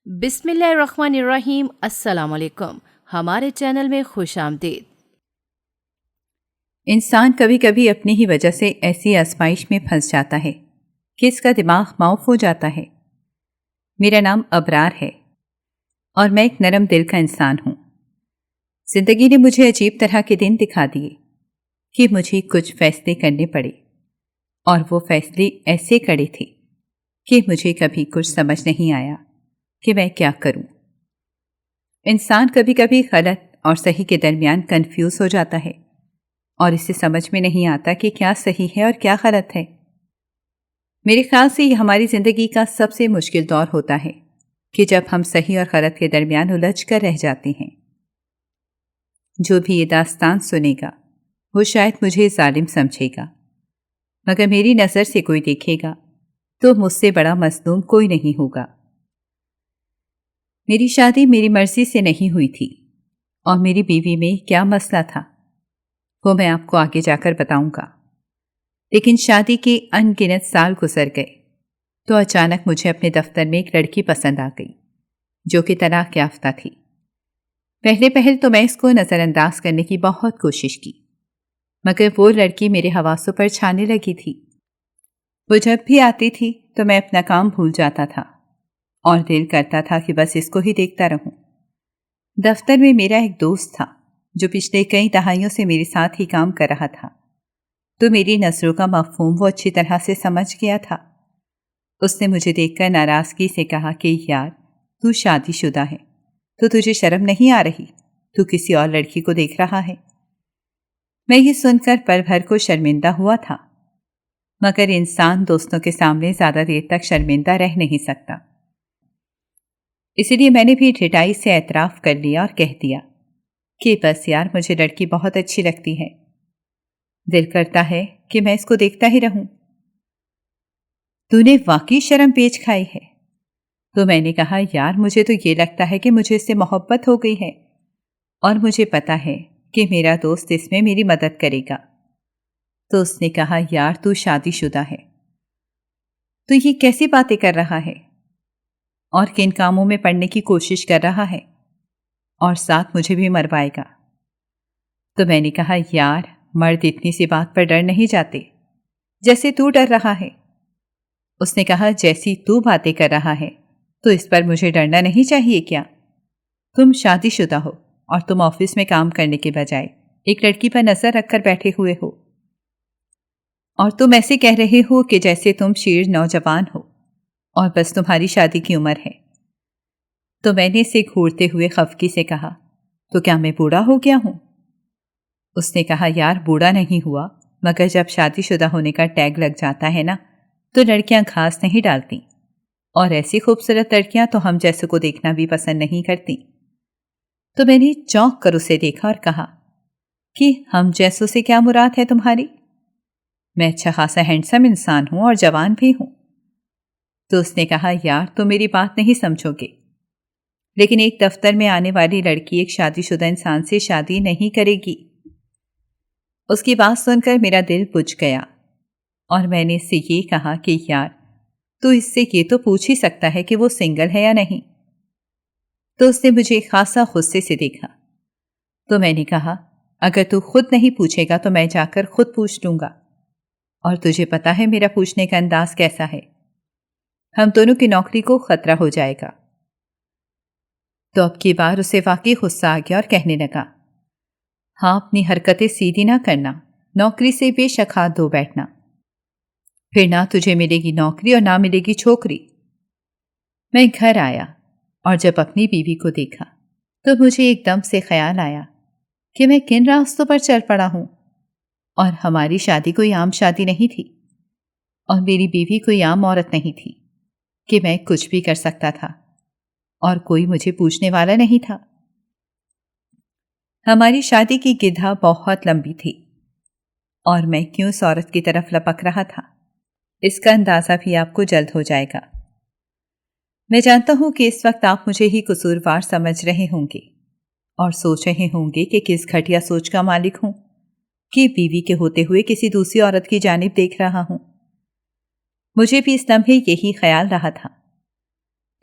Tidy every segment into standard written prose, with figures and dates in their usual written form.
بسم اللہ الرحمن الرحیم۔ السلام علیکم، ہمارے چینل میں خوش آمدید۔ انسان کبھی کبھی اپنی ہی وجہ سے ایسی آزمائش میں پھنس جاتا ہے کہ اس کا دماغ معاف ہو جاتا ہے۔ میرا نام ابرار ہے اور میں ایک نرم دل کا انسان ہوں۔ زندگی نے مجھے عجیب طرح کے دن دکھا دیے کہ مجھے کچھ فیصلے کرنے پڑے، اور وہ فیصلے ایسے کڑے تھے کہ مجھے کبھی کچھ سمجھ نہیں آیا کہ میں کیا کروں۔ انسان کبھی کبھی غلط اور صحیح کے درمیان کنفیوز ہو جاتا ہے اور اسے سمجھ میں نہیں آتا کہ کیا صحیح ہے اور کیا غلط ہے۔ میرے خیال سے یہ ہماری زندگی کا سب سے مشکل دور ہوتا ہے کہ جب ہم صحیح اور غلط کے درمیان الجھ کر رہ جاتے ہیں۔ جو بھی یہ داستان سنے گا وہ شاید مجھے ظالم سمجھے گا، مگر میری نظر سے کوئی دیکھے گا تو مجھ سے بڑا مظلوم کوئی نہیں ہوگا۔ میری شادی میری مرضی سے نہیں ہوئی تھی، اور میری بیوی میں کیا مسئلہ تھا وہ میں آپ کو آگے جا کر بتاؤں گا۔ لیکن شادی کے ان گنت سال گزر گئے تو اچانک مجھے اپنے دفتر میں ایک لڑکی پسند آ گئی جو کہ طلاق یافتہ تھی۔ پہلے تو میں اس کو نظر انداز کرنے کی بہت کوشش کی، مگر وہ لڑکی میرے حواسوں پر چھانے لگی تھی۔ وہ جب بھی آتی تھی تو میں اپنا کام بھول جاتا تھا اور دل کرتا تھا کہ بس اس کو ہی دیکھتا رہوں۔ دفتر میں میرا ایک دوست تھا جو پچھلے کئی دہائیوں سے میرے ساتھ ہی کام کر رہا تھا، تو میری نظروں کا مفہوم وہ اچھی طرح سے سمجھ گیا تھا۔ اس نے مجھے دیکھ کر ناراضگی سے کہا کہ یار، تو شادی شدہ ہے تو تجھے شرم نہیں آ رہی؟ تو کسی اور لڑکی کو دیکھ رہا ہے۔ میں یہ سن کر پل بھر کو شرمندہ ہوا تھا، مگر انسان دوستوں کے سامنے زیادہ دیر تک شرمندہ رہ نہیں سکتا، اسی لیے میں نے بھی ڈھٹائی سے اعتراف کر لیا اور کہہ دیا کہ بس یار، مجھے لڑکی بہت اچھی لگتی ہے، دل کرتا ہے کہ میں اس کو دیکھتا ہی رہوں۔ تو نے واقعی شرم پیچ کھائی ہے؟ تو میں نے کہا یار، مجھے تو یہ لگتا ہے کہ مجھے اس سے محبت ہو گئی ہے، اور مجھے پتا ہے کہ میرا دوست اس میں میری مدد کرے گا۔ تو اس نے کہا یار، تو شادی شدہ ہے تو یہ کیسی باتیں کر رہا ہے، اور کن کاموں میں پڑھنے کی کوشش کر رہا ہے، اور ساتھ مجھے بھی مروائے گا۔ تو میں نے کہا یار، مرد اتنی سی بات پر ڈر نہیں جاتے جیسے تو ڈر رہا ہے۔ اس نے کہا جیسی تو باتیں کر رہا ہے تو اس پر مجھے ڈرنا نہیں چاہیے کیا؟ تم شادی شدہ ہو اور تم آفس میں کام کرنے کے بجائے ایک لڑکی پر نظر رکھ کر بیٹھے ہوئے ہو، اور تم ایسے کہہ رہے ہو کہ جیسے تم شیر نوجوان ہو اور بس تمہاری شادی کی عمر ہے۔ تو میں نے اسے گھورتے ہوئے خفگی سے کہا تو کیا میں بوڑھا ہو گیا ہوں؟ اس نے کہا یار، بوڑھا نہیں ہوا، مگر جب شادی شدہ ہونے کا ٹیگ لگ جاتا ہے نا تو لڑکیاں گھاس نہیں ڈالتی، اور ایسی خوبصورت لڑکیاں تو ہم جیسے کو دیکھنا بھی پسند نہیں کرتی۔ تو میں نے چونک کر اسے دیکھا اور کہا کہ ہم جیسوں سے کیا مراد ہے تمہاری؟ میں اچھا خاصا ہینڈسم انسان ہوں اور جوان بھی ہوں۔ تو اس نے کہا یار، تم میری بات نہیں سمجھو گے، لیکن ایک دفتر میں آنے والی لڑکی ایک شادی شدہ انسان سے شادی نہیں کرے گی۔ اس کی بات سن کر میرا دل بجھ گیا، اور میں نے اس سے یہ کہا کہ یار، تو اس سے یہ تو پوچھ ہی سکتا ہے کہ وہ سنگل ہے یا نہیں۔ تو اس نے مجھے خاصا غصے سے دیکھا۔ تو میں نے کہا اگر تو خود نہیں پوچھے گا تو میں جا کر خود پوچھ لوں گا، اور تجھے پتا ہے میرا پوچھنے کا انداز کیسا ہے، ہم دونوں کی نوکری کو خطرہ ہو جائے گا۔ تو اب کی بار اسے واقعی غصہ آ گیا اور کہنے لگا ہاں، اپنی حرکتیں سیدھی نہ کرنا، نوکری سے بے شک ہاتھ دھو بیٹھنا، پھر نہ تجھے ملے گی نوکری اور نہ ملے گی چھوکری۔ میں گھر آیا اور جب اپنی بیوی کو دیکھا تو مجھے ایک دم سے خیال آیا کہ میں کن راستوں پر چل پڑا ہوں، اور ہماری شادی کوئی عام شادی نہیں تھی، اور میری بیوی کوئی عام عورت نہیں تھی کہ میں کچھ بھی کر سکتا تھا، اور کوئی مجھے پوچھنے والا نہیں تھا۔ ہماری شادی کی گدھا بہت لمبی تھی، اور میں کیوں اس عورت کی طرف لپک رہا تھا اس کا اندازہ بھی آپ کو جلد ہو جائے گا۔ میں جانتا ہوں کہ اس وقت آپ مجھے ہی قصوروار سمجھ رہے ہوں گے اور سوچ رہے ہوں گے کہ کس گھٹیا سوچ کا مالک ہوں کہ بیوی کے ہوتے ہوئے کسی دوسری عورت کی جانب دیکھ رہا ہوں۔ مجھے بھی اس لمحے یہی خیال رہا تھا،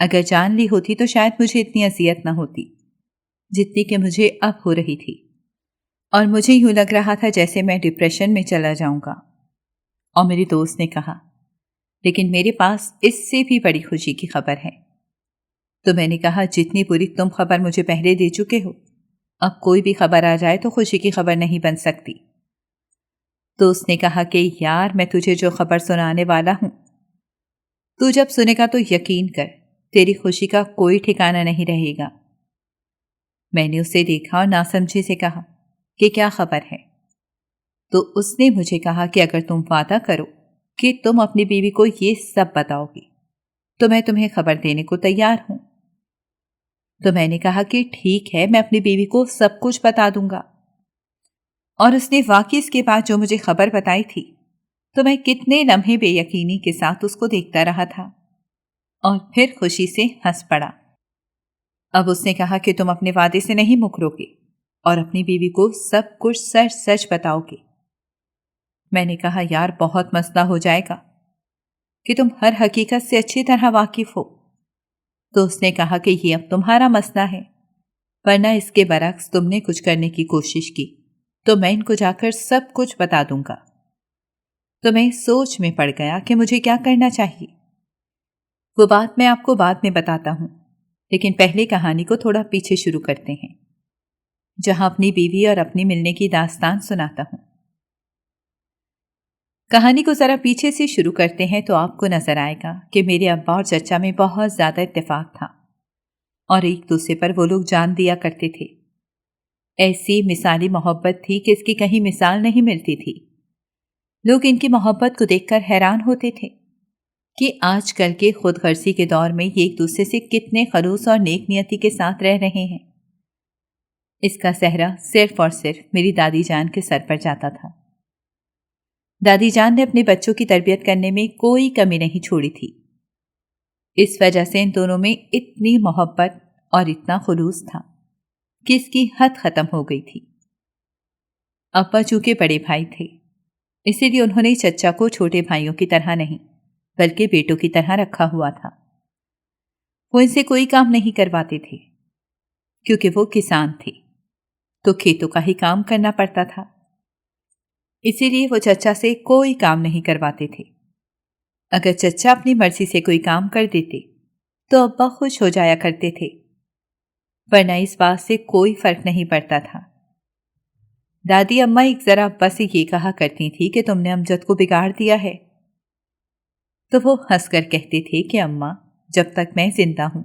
اگر جان لی ہوتی تو شاید مجھے اتنی اذیت نہ ہوتی جتنی کہ مجھے اب ہو رہی تھی، اور مجھے یوں لگ رہا تھا جیسے میں ڈپریشن میں چلا جاؤں گا۔ اور میری دوست نے کہا، لیکن میرے پاس اس سے بھی بڑی خوشی کی خبر ہے۔ تو میں نے کہا، جتنی بری تم خبر مجھے پہلے دے چکے ہو، اب کوئی بھی خبر آ جائے تو خوشی کی خبر نہیں بن سکتی۔ تو اس نے کہا کہ یار، میں تجھے جو خبر سنانے والا ہوں، تو جب سنے گا تو یقین کر تیری خوشی کا کوئی ٹھکانہ نہیں رہے گا۔ میں نے اسے دیکھا اور ناسمجھی سے کہا کہ کیا خبر ہے؟ تو اس نے مجھے کہا کہ اگر تم وعدہ کرو کہ تم اپنی بیوی کو یہ سب بتاؤ گی تو میں تمہیں خبر دینے کو تیار ہوں۔ تو میں نے کہا کہ ٹھیک ہے، میں اپنی بیوی کو سب کچھ بتا دوں گا۔ اور اس نے واقعی اس کے بعد جو مجھے خبر بتائی تھی تو میں کتنے لمحے بے یقینی کے ساتھ اس کو دیکھتا رہا تھا، اور پھر خوشی سے ہنس پڑا۔ اب اس نے کہا کہ تم اپنے وعدے سے نہیں مکرو گے اور اپنی بیوی کو سب کچھ سچ سچ بتاؤ گے۔ میں نے کہا، یار بہت مسئلہ ہو جائے گا کہ تم ہر حقیقت سے اچھی طرح واقف ہو۔ تو اس نے کہا کہ یہ اب تمہارا مسئلہ ہے، ورنہ اس کے برعکس تم نے کچھ کرنے کی کوشش کی تو میں ان کو جا کر سب کچھ بتا دوں گا۔ تو میں سوچ میں پڑ گیا کہ مجھے کیا کرنا چاہیے۔ وہ بات میں آپ کو بعد میں بتاتا ہوں، لیکن پہلے کہانی کو تھوڑا پیچھے شروع کرتے ہیں، جہاں اپنی بیوی اور اپنی ملنے کی داستان سناتا ہوں۔ کہانی کو ذرا پیچھے سے شروع کرتے ہیں تو آپ کو نظر آئے گا کہ میرے ابا اور چچا میں بہت زیادہ اتفاق تھا، اور ایک دوسرے پر وہ لوگ جان دیا کرتے تھے۔ ایسی مثالی محبت تھی کہ اس کی کہیں مثال نہیں ملتی تھی۔ لوگ ان کی محبت کو دیکھ کر حیران ہوتے تھے کہ آج کل کے خود غرضی کے دور میں یہ ایک دوسرے سے کتنے خلوص اور نیک نیتی کے ساتھ رہ رہے ہیں۔ اس کا سہرا صرف اور صرف میری دادی جان کے سر پر جاتا تھا۔ دادی جان نے اپنے بچوں کی تربیت کرنے میں کوئی کمی نہیں چھوڑی تھی۔ اس وجہ سے ان دونوں میں اتنی محبت اور اتنا خلوص تھا کہ اس کی حد ختم ہو گئی تھی۔ ابا چونکہ بڑے بھائی تھے، اسی لیے انہوں نے چچا کو چھوٹے بھائیوں کی طرح نہیں بلکہ بیٹوں کی طرح رکھا ہوا تھا۔ وہ ان سے کوئی کام نہیں کرواتے تھے کیونکہ وہ کسان تھے تو کھیتوں کا ہی کام کرنا پڑتا تھا، اسی لیے وہ چچا سے کوئی کام نہیں کرواتے تھے۔ اگر چچا اپنی مرضی سے کوئی کام کر دیتے تو ابا خوش ہو جایا کرتے تھے، ورنہ اس بات سے کوئی فرق نہیں پڑتا تھا۔ دادی اماں ایک ذرا ابا سے یہ کہا کرتی تھی کہ تم نے امجد کو بگاڑ دیا ہے، تو وہ ہنس کر کہتے تھے کہ اماں، جب تک میں زندہ ہوں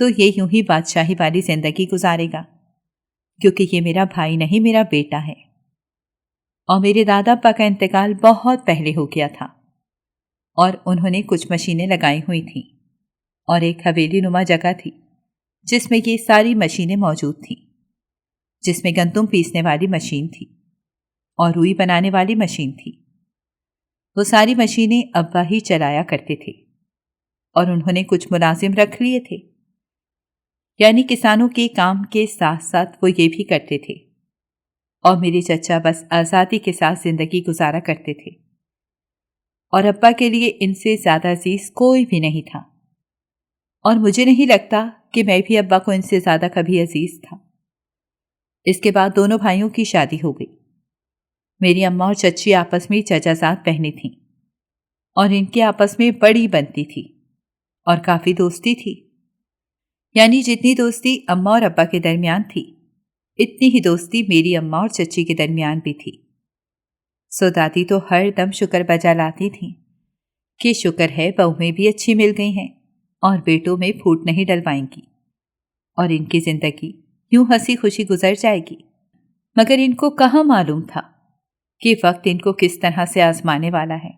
تو یہ یوں ہی بادشاہی والی زندگی گزارے گا، کیونکہ یہ میرا بھائی نہیں، میرا بیٹا ہے۔ اور میرے دادا ابا کا انتقال بہت پہلے ہو گیا تھا، اور انہوں نے کچھ مشینیں لگائی ہوئی تھیں، اور ایک حویلی نما جگہ تھی جس میں یہ ساری مشینیں موجود تھیں، جس میں گندم پیسنے والی مشین تھی اور روئی بنانے والی مشین تھی۔ وہ ساری مشینیں ابا ہی چلایا کرتے تھے، اور انہوں نے کچھ ملازم رکھ لیے تھے، یعنی کسانوں کے کام کے ساتھ ساتھ وہ یہ بھی کرتے تھے۔ اور میرے چچا بس آزادی کے ساتھ زندگی گزارا کرتے تھے، اور ابا کے لیے ان سے زیادہ عزیز کوئی بھی نہیں تھا، اور مجھے نہیں لگتا کہ میں بھی ابا کو ان سے زیادہ کبھی عزیز تھا۔ اس کے بعد دونوں بھائیوں کی شادی ہو گئی۔ میری اماں اور چچی آپس میں چچا زاد بہنیں تھیں، اور ان کے آپس میں بڑی بنتی تھی اور کافی دوستی تھی، یعنی جتنی دوستی اماں اور ابا کے درمیان تھی اتنی ہی دوستی میری اماں اور چچی کے درمیان بھی تھی۔ سو دادی تو ہر دم شکر بجا لاتی تھیں کہ شکر ہے بہویں بھی اچھی مل گئی ہیں اور بیٹوں میں پھوٹ نہیں ڈلوائیں گی، اور ان کی زندگی یوں ہنسی خوشی گزر جائے گی۔ مگر ان کو کہاں معلوم تھا کہ وقت ان کو کس طرح سے آزمانے والا ہے۔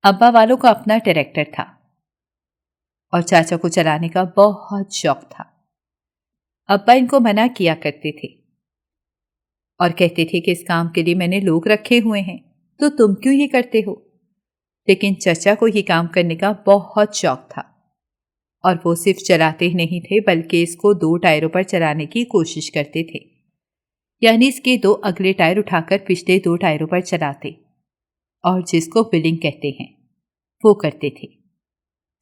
ابا والوں کا اپنا ٹریکٹر تھا اور چاچا کو چلانے کا بہت شوق تھا۔ ابا ان کو منع کیا کرتے تھے اور کہتے تھے کہ اس کام کے لیے میں نے لوگ رکھے ہوئے ہیں تو تم کیوں یہ کرتے ہو؟ لیکن چچا کو یہ کام کرنے کا بہت شوق تھا، اور وہ صرف چلاتے ہی نہیں تھے بلکہ اس کو 2 ٹائروں پر چلانے کی کوشش کرتے تھے، یعنی اس کے 2 اگلے ٹائر اٹھا کر پچھلے 2 ٹائروں پر چلاتے، اور جس کو پلنگ کہتے ہیں وہ کرتے تھے۔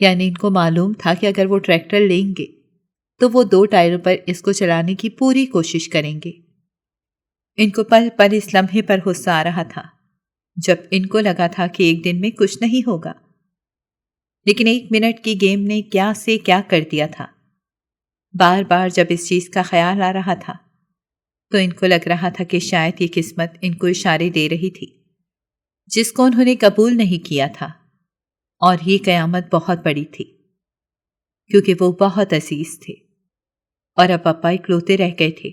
یعنی ان کو معلوم تھا کہ اگر وہ ٹریکٹر لیں گے تو وہ 2 ٹائروں پر اس کو چلانے کی پوری کوشش کریں گے۔ ان کو پل پل اس لمحے پر غصہ آ رہا تھا جب ان کو لگا تھا کہ ایک دن میں کچھ نہیں ہوگا، لیکن 1 منٹ کی گیم نے کیا سے کیا کر دیا تھا۔ بار بار جب اس چیز کا خیال آ رہا تھا تو ان کو لگ رہا تھا کہ شاید یہ قسمت ان کو اشارے دے رہی تھی جس کو انہوں نے قبول نہیں کیا تھا، اور یہ قیامت بہت بڑی تھی کیونکہ وہ بہت عزیز تھے اور اب پپا اکلوتے رہ گئے تھے،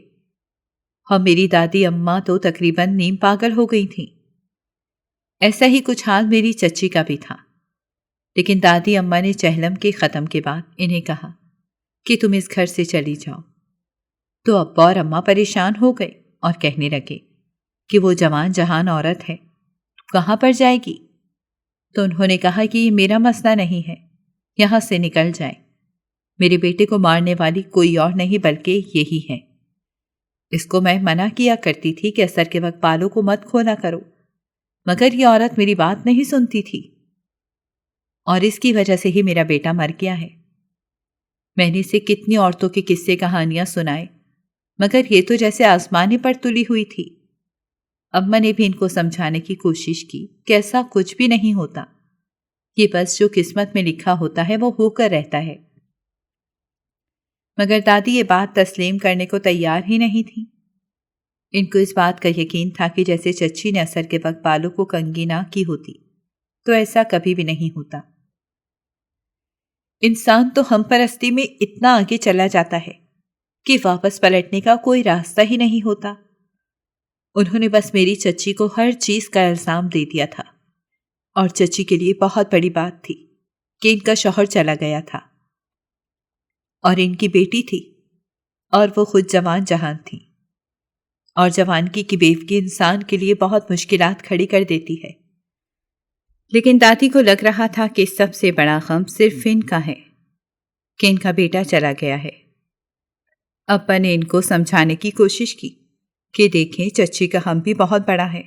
اور میری دادی اماں تو تقریباً نیم پاگل ہو گئی تھیں۔ ایسا ہی کچھ حال میری چچی کا بھی تھا، لیکن دادی اماں نے چہلم کے ختم کے بعد انہیں کہا کہ تم اس گھر سے چلی جاؤ، تو ابا اور اماں پریشان ہو گئے اور کہنے لگے کہ وہ جوان جہان عورت ہے، کہاں پر جائے گی؟ تو انہوں نے کہا کہ یہ میرا مسئلہ نہیں ہے، یہاں سے نکل جائے، میرے بیٹے کو مارنے والی کوئی اور نہیں بلکہ یہی ہے۔ اس کو میں منع کیا کرتی تھی کہ عصر کے وقت بالوں کو مت کھولا کرو، مگر یہ عورت میری بات نہیں سنتی تھی، اور اس کی وجہ سے ہی میرا بیٹا مر گیا ہے۔ میں نے اسے کتنی عورتوں کے قصے کہانیاں سنائے، مگر یہ تو جیسے آسمانے پر تلی ہوئی تھی۔ اماں نے بھی ان کو سمجھانے کی کوشش کی کہ ایسا کچھ بھی نہیں ہوتا، یہ بس جو قسمت میں لکھا ہوتا ہے وہ ہو کر رہتا ہے، مگر دادی یہ بات تسلیم کرنے کو تیار ہی نہیں تھی۔ ان کو اس بات کا یقین تھا کہ جیسے چچی نے عصر کے وقت بالوں کو کنگھی نہ کی ہوتی تو ایسا کبھی بھی نہیں ہوتا۔ انسان تو ہم پرستی میں اتنا آگے چلا جاتا ہے کہ واپس پلٹنے کا کوئی راستہ ہی نہیں ہوتا۔ انہوں نے بس میری چچی کو ہر چیز کا الزام دے دیا تھا، اور چچی کے لیے بہت بڑی بات تھی کہ ان کا شوہر چلا گیا تھا اور ان کی بیٹی تھی، اور وہ خود جوان جہان تھی، اور جوانکی کی بیوگی انسان کے لیے بہت مشکلات کھڑی کر دیتی ہے۔ لیکن دادی کو لگ رہا تھا کہ سب سے بڑا غم صرف ان کا ہے کہ ان کا بیٹا چلا گیا ہے۔ ابا نے ان کو سمجھانے کی کوشش کی کہ دیکھیں چچی کا غم بھی بہت بڑا ہے،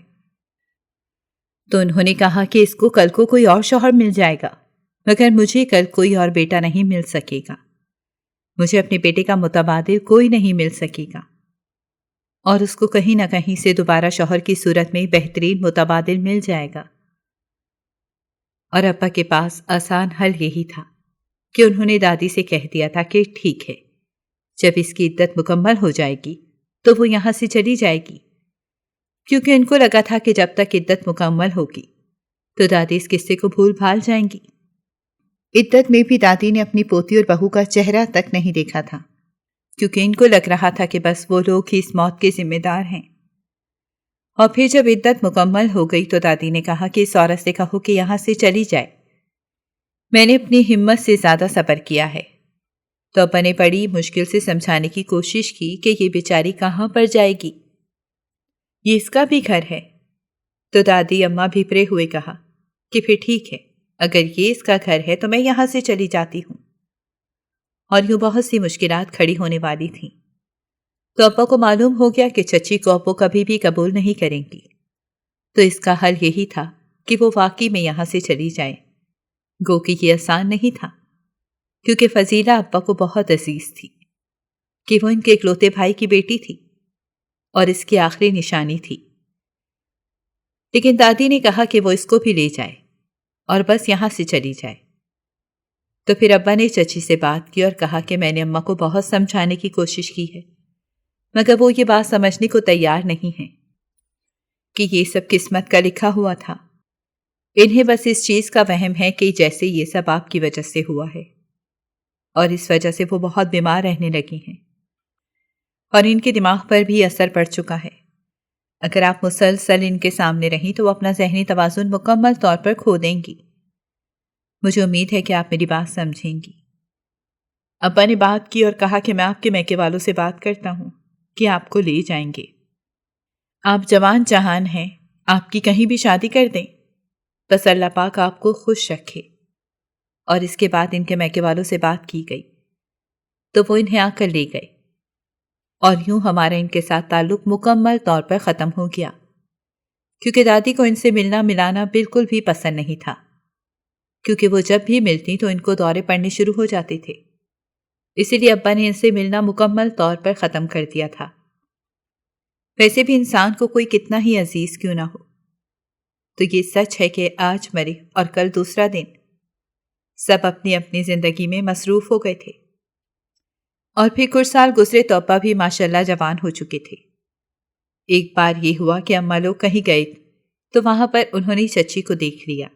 تو انہوں نے کہا کہ اس کو کل کو کوئی اور شوہر مل جائے گا، مگر مجھے کل کوئی اور بیٹا نہیں مل سکے گا، مجھے اپنے بیٹے کا متبادل کوئی نہیں مل سکے گا، اور اس کو کہیں نہ کہیں سے دوبارہ شوہر کی صورت میں بہترین متبادل مل جائے گا۔ اور ابا کے پاس آسان حل یہی تھا کہ انہوں نے دادی سے کہہ دیا تھا کہ ٹھیک ہے، جب اس کی عدت مکمل ہو جائے گی تو وہ یہاں سے چلی جائے گی، کیونکہ ان کو لگا تھا کہ جب تک عدت مکمل ہوگی تو دادی اس قصے کو بھول بھال جائیں گی۔ عدت میں بھی دادی نے اپنی پوتی اور بہو کا چہرہ تک نہیں دیکھا تھا، کیونکہ ان کو لگ رہا تھا کہ بس وہ لوگ ہی اس موت کے ذمہ دار ہیں۔ اور پھر جب عدت مکمل ہو گئی تو دادی نے کہا کہ اس عورت سے کہو کہ یہاں سے چلی جائے، میں نے اپنی ہمت سے زیادہ صبر کیا ہے۔ تو ابا نے بڑی مشکل سے سمجھانے کی کوشش کی کہ یہ بیچاری کہاں پر جائے گی، یہ اس کا بھی گھر ہے۔ تو دادی اماں بھیپرے ہوئے کہا کہ پھر ٹھیک ہے، اگر یہ اس کا گھر ہے تو میں یہاں سے چلی جاتی ہوں، اور یوں بہت سی مشکلات کھڑی ہونے والی تھیں۔ تو ابا کو معلوم ہو گیا کہ چچی کو اب وہ کبھی بھی قبول نہیں کریں گی، تو اس کا حل یہی تھا کہ وہ واقعی میں یہاں سے چلی جائیں۔ گو کہ یہ آسان نہیں تھا، کیونکہ فضیلہ ابا کو بہت عزیز تھی، کہ وہ ان کے اکلوتے بھائی کی بیٹی تھی اور اس کی آخری نشانی تھی۔ لیکن دادی نے کہا کہ وہ اس کو بھی لے جائے اور بس یہاں سے چلی جائے۔ تو پھر ابا نے چچی سے بات کی اور کہا کہ میں نے اماں کو بہت سمجھانے کی کوشش کی ہے، مگر وہ یہ بات سمجھنے کو تیار نہیں ہے کہ یہ سب قسمت کا لکھا ہوا تھا۔ انہیں بس اس چیز کا وہم ہے کہ جیسے یہ سب آپ کی وجہ سے ہوا ہے، اور اس وجہ سے وہ بہت بیمار رہنے لگی ہیں، اور ان کے دماغ پر بھی اثر پڑ چکا ہے۔ اگر آپ مسلسل ان کے سامنے رہیں تو وہ اپنا ذہنی توازن مکمل طور پر کھو دیں گی۔ مجھے امید ہے کہ آپ میری بات سمجھیں گی۔ ابا نے بات کی اور کہا کہ میں آپ کے میکے والوں سے بات کرتا ہوں کہ آپ کو لے جائیں گے۔ آپ جوان جہان ہیں، آپ کی کہیں بھی شادی کر دیں، بس اللہ پاک آپ کو خوش رکھے۔ اور اس کے بعد ان کے میکے والوں سے بات کی گئی تو وہ انہیں آ کر لے گئے، اور یوں ہمارا ان کے ساتھ تعلق مکمل طور پر ختم ہو گیا، کیونکہ دادی کو ان سے ملنا ملانا بالکل بھی پسند نہیں تھا، کیونکہ وہ جب بھی ملتی تو ان کو دورے پڑنے شروع ہو جاتے تھے، اسی لیے ابا نے ان سے ملنا مکمل طور پر ختم کر دیا تھا۔ ویسے بھی انسان کو کوئی کتنا ہی عزیز کیوں نہ ہو، تو یہ سچ ہے کہ آج مرے اور کل دوسرا دن، سب اپنی اپنی زندگی میں مصروف ہو گئے تھے۔ اور پھر کچھ سال گزرے تو ابا بھی ماشاءاللہ جوان ہو چکے تھے۔ ایک بار یہ ہوا کہ اماں لوگ کہیں گئے تو وہاں پر انہوں نے چچی کو دیکھ لیا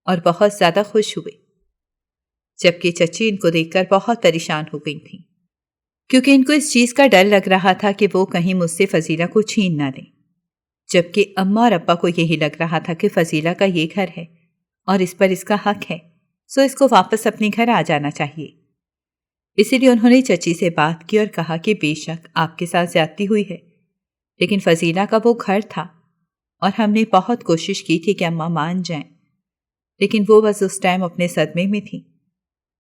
اور بہت زیادہ خوش ہوئے، جبکہ چچی ان کو دیکھ کر بہت پریشان ہو گئی تھیں، کیونکہ ان کو اس چیز کا ڈر لگ رہا تھا کہ وہ کہیں مجھ سے فضیلہ کو چھین نہ لیں، جبکہ اماں اور ابا کو یہی لگ رہا تھا کہ فضیلہ کا یہ گھر ہے اور اس پر اس کا حق ہے، سو اس کو واپس اپنے گھر آ جانا چاہیے۔ اسی لیے انہوں نے چچی سے بات کی اور کہا کہ بے شک آپ کے ساتھ زیادتی ہوئی ہے، لیکن فضیلہ کا وہ گھر تھا اور ہم نے بہت کوشش کی تھی کہ اماں مان جائیں، لیکن وہ بس اس ٹائم اپنے صدمے میں تھی،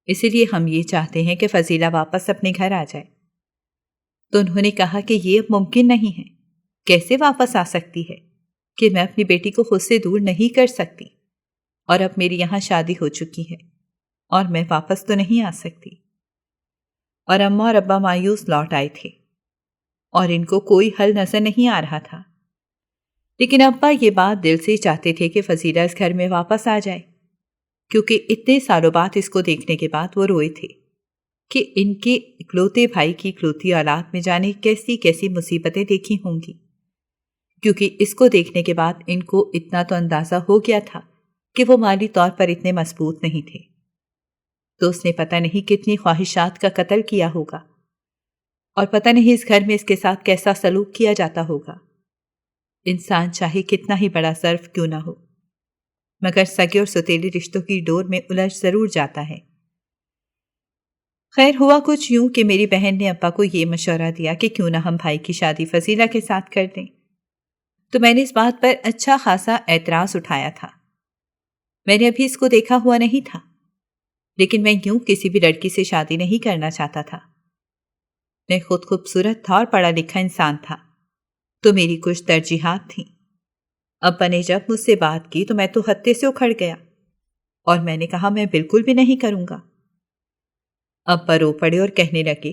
اسی لیے ہم یہ چاہتے ہیں کہ فضیلہ واپس اپنے گھر آ جائے۔ تو انہوں نے کہا کہ یہ اب ممکن نہیں ہے، کیسے واپس آ سکتی ہے کہ میں اپنی بیٹی کو خود سے دور نہیں کر سکتی، اور اب میری یہاں شادی ہو چکی ہے اور میں واپس تو نہیں آ سکتی۔ اور اماں اور ابا مایوس لوٹ آئے تھے اور ان کو کوئی حل نظر نہیں آ رہا تھا، لیکن ابا یہ بات دل سے چاہتے تھے کہ فضیلہ اس گھر میں واپس آ جائے، کیونکہ اتنے سالوں بعد اس کو دیکھنے کے بعد وہ روئے تھے کہ ان کے اکلوتے بھائی کی اکلوتی اولاد میں جانے کیسی کیسی مصیبتیں دیکھی ہوں گی، کیونکہ اس کو دیکھنے کے بعد ان کو اتنا تو اندازہ ہو گیا تھا کہ وہ مالی طور پر اتنے مضبوط نہیں تھے، تو اس نے پتہ نہیں کتنی خواہشات کا قتل کیا ہوگا، اور پتہ نہیں اس گھر میں اس کے ساتھ کیسا سلوک کیا جاتا ہوگا۔ انسان چاہے کتنا ہی بڑا ظرف کیوں نہ ہو، مگر سگے اور ستیلے رشتوں کی ڈور میں الجھ ضرور جاتا ہے۔ خیر ہوا کچھ یوں کہ میری بہن نے ابا کو یہ مشورہ دیا کہ کیوں نہ ہم بھائی کی شادی فضیلہ کے ساتھ کر دیں، تو میں نے اس بات پر اچھا خاصا اعتراض اٹھایا تھا۔ میں نے ابھی اس کو دیکھا ہوا نہیں تھا، لیکن میں یوں کسی بھی لڑکی سے شادی نہیں کرنا چاہتا تھا۔ میں خود خوبصورت تھا اور پڑھا لکھا انسان تھا، تو میری کچھ ترجیحات تھیں۔ ابا نے جب مجھ سے بات کی تو میں تو ہتے سے اکھڑ گیا اور میں نے کہا میں بالکل بھی نہیں کروں گا۔ ابا رو پڑے اور کہنے لگے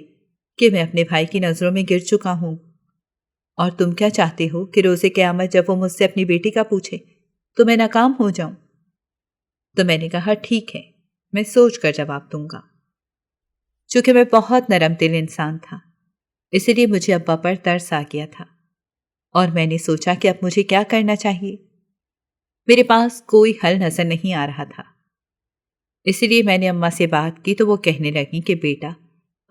کہ میں اپنے بھائی کی نظروں میں گر چکا ہوں، اور تم کیا چاہتے ہو کہ روز قیامت جب وہ مجھ سے اپنی بیٹی کا پوچھے تو میں ناکام ہو جاؤں؟ تو میں نے کہا ٹھیک ہے، میں سوچ کر جواب دوں گا۔ چونکہ میں بہت نرم دل انسان تھا، اسی لیے مجھے ابا پر ترس آ گیا تھا، اور میں نے سوچا کہ اب مجھے کیا کرنا چاہیے۔ میرے پاس کوئی حل نظر نہیں آ رہا تھا، اسی لیے میں نے اماں سے بات کی تو وہ کہنے لگی کہ بیٹا،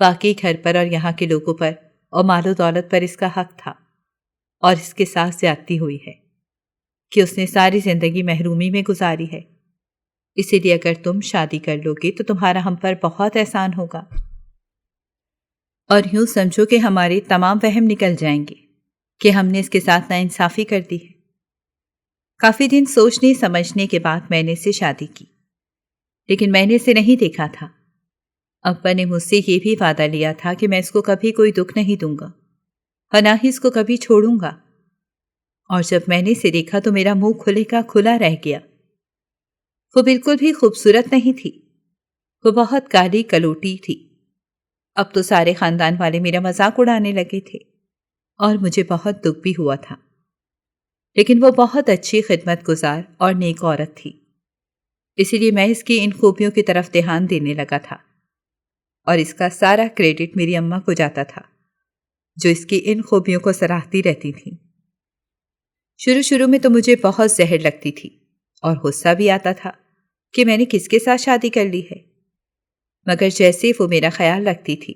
باقی گھر پر اور یہاں کے لوگوں پر اور مال و دولت پر اس کا حق تھا، اور اس کے ساتھ زیادتی ہوئی ہے کہ اس نے ساری زندگی محرومی میں گزاری ہے، اسی لیے اگر تم شادی کر لو گے تو تمہارا ہم پر بہت احسان ہوگا، اور یوں سمجھو کہ ہمارے تمام وہم نکل جائیں گے کہ ہم نے اس کے ساتھ ناانصافی کر دی ہے۔ کافی دن سوچنے سمجھنے کے بعد میں نے اس سے شادی کی، لیکن میں نے اسے نہیں دیکھا تھا۔ ابا نے مجھ سے یہ بھی وعدہ لیا تھا کہ میں اس کو کبھی کوئی دکھ نہیں دوں گا اور نہ ہی اس کو کبھی چھوڑوں گا، اور جب میں نے اسے دیکھا تو میرا منہ کھلے کا کھلا رہ گیا۔ وہ بالکل بھی خوبصورت نہیں تھی، وہ بہت کالی کلوٹی تھی۔ اب تو سارے خاندان والے میرا مذاق اڑانے لگے تھے اور مجھے بہت دکھ بھی ہوا تھا، لیکن وہ بہت اچھی خدمت گزار اور نیک عورت تھی، اسی لیے میں اس کی ان خوبیوں کی طرف دھیان دینے لگا تھا، اور اس کا سارا کریڈٹ میری اماں کو جاتا تھا جو اس کی ان خوبیوں کو سراہتی رہتی تھیں۔ شروع میں تو مجھے بہت زہر لگتی تھی اور غصہ بھی آتا تھا کہ میں نے کس کے ساتھ شادی کر لی ہے، مگر جیسے وہ میرا خیال رکھتی تھی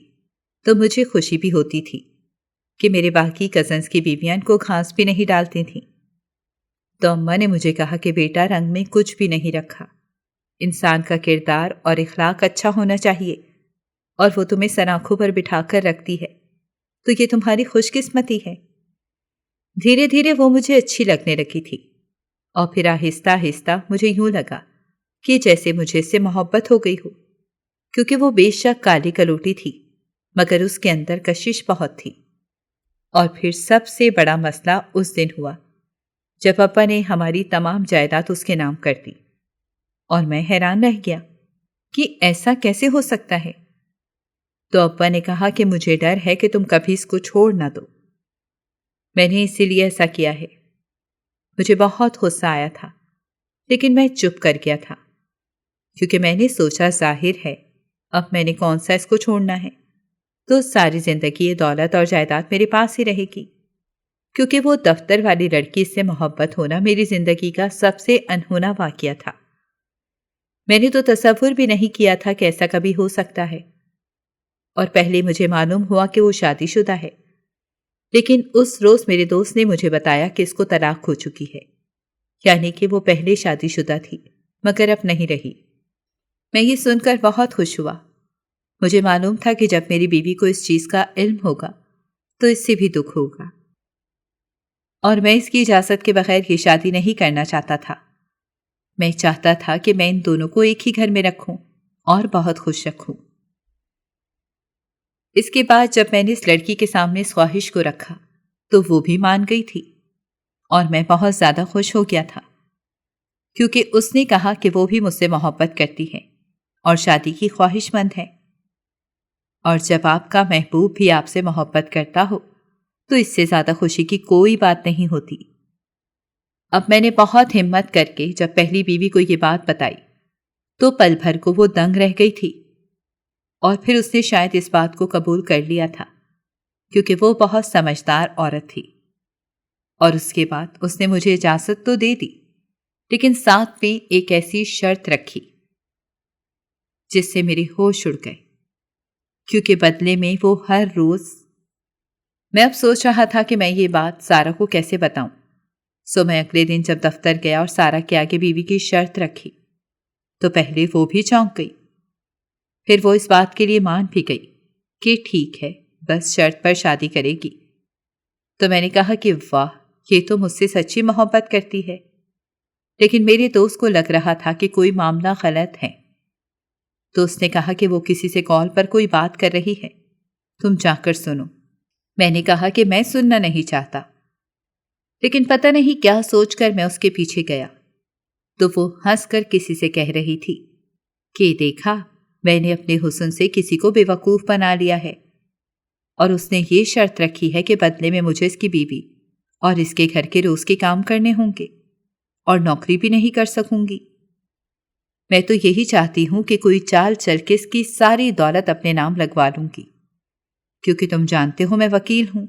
تو مجھے خوشی بھی ہوتی تھی کہ میرے باقی کزنز کی بیویاں ان کو گھاس بھی نہیں ڈالتی تھیں۔ تو اماں نے مجھے کہا کہ بیٹا، رنگ میں کچھ بھی نہیں رکھا، انسان کا کردار اور اخلاق اچھا ہونا چاہیے، اور وہ تمہیں سر آنکھوں پر بٹھا کر رکھتی ہے تو یہ تمہاری خوش قسمتی ہے۔ دھیرے دھیرے وہ مجھے اچھی لگنے لگی تھی، اور پھر آہستہ آہستہ مجھے یوں لگا کہ جیسے مجھے اس سے محبت ہو گئی ہو، کیونکہ وہ بے شک کالی کلوٹی تھی مگر اس کے اندر کشش بہت تھی۔ اور پھر سب سے بڑا مسئلہ اس دن ہوا جب ابا نے ہماری تمام جائیداد اس کے نام کر دی، اور میں حیران رہ گیا کہ ایسا کیسے ہو سکتا ہے۔ تو ابا نے کہا کہ مجھے ڈر ہے کہ تم کبھی اس کو چھوڑ نہ دو۔ میں نے اسی لیے ایسا کیا ہے۔ مجھے بہت غصہ آیا تھا، لیکن میں چپ کر گیا تھا، کیونکہ میں نے سوچا ظاہر ہے اب میں نے کون سا اس کو چھوڑنا ہے، تو ساری زندگی یہ دولت اور جائیداد میرے پاس ہی رہے گی، کیونکہ وہ دفتر والی لڑکی سے محبت ہونا میری زندگی کا سب سے انہونا واقعہ تھا۔ میں نے تو تصور بھی نہیں کیا تھا کہ ایسا کبھی ہو سکتا ہے، اور پہلے مجھے معلوم ہوا کہ وہ شادی شدہ ہے، لیکن اس روز میرے دوست نے مجھے بتایا کہ اس کو طلاق ہو چکی ہے، یعنی کہ وہ پہلے شادی شدہ تھی مگر اب نہیں رہی۔ میں یہ سن کر بہت خوش ہوا۔ مجھے معلوم تھا کہ جب میری بیوی کو اس چیز کا علم ہوگا تو اس سے بھی دکھ ہوگا، اور میں اس کی اجازت کے بغیر یہ شادی نہیں کرنا چاہتا تھا۔ میں چاہتا تھا کہ میں ان دونوں کو ایک ہی گھر میں رکھوں اور بہت خوش رکھوں۔ اس کے بعد جب میں نے اس لڑکی کے سامنے اس خواہش کو رکھا تو وہ بھی مان گئی تھی، اور میں بہت زیادہ خوش ہو گیا تھا، کیونکہ اس نے کہا کہ وہ بھی مجھ سے محبت کرتی ہے اور شادی کی خواہش مند ہے، اور جب آپ کا محبوب بھی آپ سے محبت کرتا ہو تو اس سے زیادہ خوشی کی کوئی بات نہیں ہوتی۔ اب میں نے بہت ہمت کر کے جب پہلی بیوی کو یہ بات بتائی تو پل بھر کو وہ دنگ رہ گئی تھی، اور پھر اس نے شاید اس بات کو قبول کر لیا تھا، کیونکہ وہ بہت سمجھدار عورت تھی، اور اس کے بعد اس نے مجھے اجازت تو دے دی، لیکن ساتھ میں ایک ایسی شرط رکھی جس سے میرے ہوش اڑ گئے، کیونکہ بدلے میں وہ ہر روز… میں اب سوچ رہا تھا کہ میں یہ بات سارا کو کیسے بتاؤں، سو میں اگلے دن جب دفتر گیا اور سارا کے آگے بیوی کی شرط رکھی تو پہلے وہ بھی چونک گئی، پھر وہ اس بات کے لیے مان بھی گئی کہ ٹھیک ہے بس شرط پر شادی کرے گی۔ تو میں نے کہا کہ واہ، یہ تو مجھ سے سچی محبت کرتی ہے، لیکن میرے دوست کو لگ رہا تھا کہ کوئی معاملہ غلط ہے، تو اس نے کہا کہ وہ کسی سے کال پر کوئی بات کر رہی ہے، تم جا کر سنو۔ میں نے کہا کہ میں سننا نہیں چاہتا، لیکن پتہ نہیں کیا سوچ کر میں اس کے پیچھے گیا تو وہ ہنس کر کسی سے کہہ رہی تھی کہ دیکھا، میں نے اپنے حسن سے کسی کو بے وقوف بنا لیا ہے، اور اس نے یہ شرط رکھی ہے کہ بدلے میں مجھے اس کی بیوی اور اس کے گھر کے روز کے کام کرنے ہوں گے، اور نوکری بھی نہیں کر سکوں گی۔ میں تو یہی چاہتی ہوں کہ کوئی چال چل کے اس کی ساری دولت اپنے نام لگوا لوں گی، کیونکہ تم جانتے ہو میں وکیل ہوں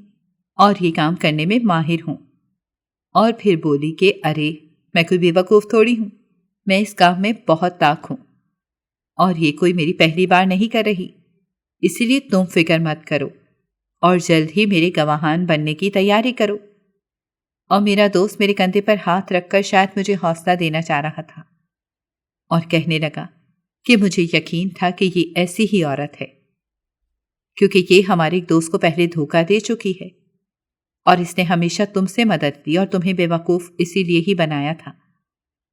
اور یہ کام کرنے میں ماہر ہوں۔ اور پھر بولی کہ ارے میں کوئی بے وقوف تھوڑی ہوں، میں اس کام میں بہت طاق ہوں، اور یہ کوئی میری پہلی بار نہیں کر رہی، اسی لیے تم فکر مت کرو اور جلد ہی میرے گواہان بننے کی تیاری کرو۔ اور میرا دوست میرے کندھے پر ہاتھ رکھ کر شاید مجھے حوصلہ دینا چاہ رہا تھا، اور کہنے لگا کہ مجھے یقین تھا کہ یہ ایسی ہی عورت ہے، کیونکہ یہ ہمارے ایک دوست کو پہلے دھوکہ دے چکی ہے، اور اس نے ہمیشہ تم سے مدد لی اور تمہیں بے وقوف اسی لیے ہی بنایا تھا،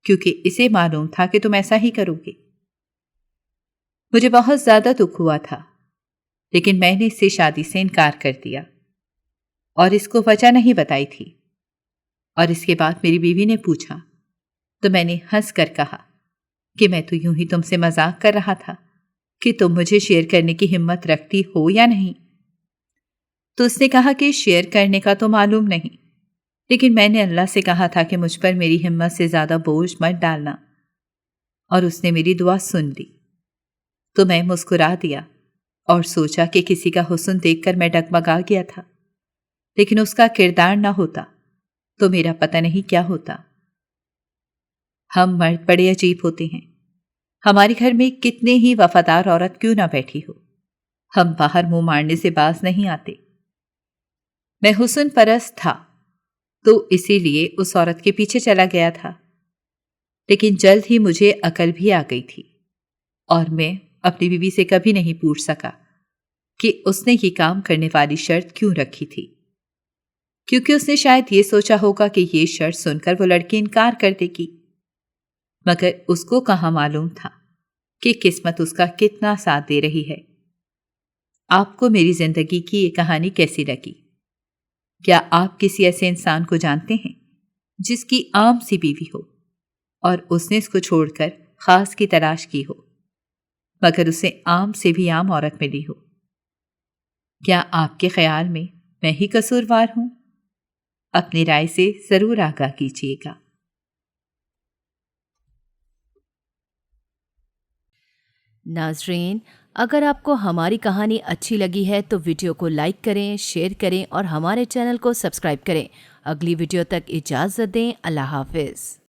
کیونکہ اسے معلوم تھا کہ تم ایسا ہی کرو گے۔ مجھے بہت زیادہ دکھ ہوا تھا، لیکن میں نے اس سے شادی سے انکار کر دیا اور اس کو وجہ نہیں بتائی تھی۔ اور اس کے بعد میری بیوی نے پوچھا تو میں نے ہنس کر کہا کہ میں تو یوں ہی تم سے مذاق کر رہا تھا کہ تم مجھے شیئر کرنے کی ہمت رکھتی ہو یا نہیں۔ تو اس نے کہا کہ شیئر کرنے کا تو معلوم نہیں، لیکن میں نے اللہ سے کہا تھا کہ مجھ پر میری ہمت سے زیادہ بوجھ مت ڈالنا، اور اس نے میری دعا سن لی۔ تو میں مسکرا دیا اور سوچا کہ کسی کا حسن دیکھ کر میں ڈگمگا گیا تھا، لیکن اس کا کردار نہ ہوتا تو میرا پتہ نہیں کیا ہوتا۔ ہم مرد بڑے عجیب ہوتے ہیں، ہمارے گھر میں کتنے ہی وفادار عورت کیوں نہ بیٹھی ہو، ہم باہر منہ مارنے سے باز نہیں آتے۔ میں حسن پرست تھا تو اسی لیے اس عورت کے پیچھے چلا گیا تھا، لیکن جلد ہی مجھے عقل بھی آ گئی تھی، اور میں اپنی بیوی سے کبھی نہیں پوچھ سکا کہ اس نے یہ کام کرنے والی شرط کیوں رکھی تھی، کیونکہ اس نے شاید یہ سوچا ہوگا کہ یہ شرط سن کر وہ لڑکی انکار کر دے گی، مگر اس کو کہاں معلوم تھا کہ قسمت اس کا کتنا ساتھ دے رہی ہے۔ آپ کو میری زندگی کی یہ کہانی کیسی لگی؟ کیا آپ کسی ایسے انسان کو جانتے ہیں جس کی عام سی بیوی ہو اور اس نے اس کو چھوڑ کر خاص کی تلاش کی ہو، مگر اسے عام سے بھی عام عورت ملی ہو۔ کیا آپ کے خیال میں ہی قصوروار ہوں؟ اپنی رائے سے ضرور آگاہ کیجیے گا۔ ناظرین، اگر آپ کو ہماری کہانی اچھی لگی ہے تو ویڈیو کو لائک کریں، شیئر کریں اور ہمارے چینل کو سبسکرائب کریں۔ اگلی ویڈیو تک اجازت دیں۔ اللہ حافظ۔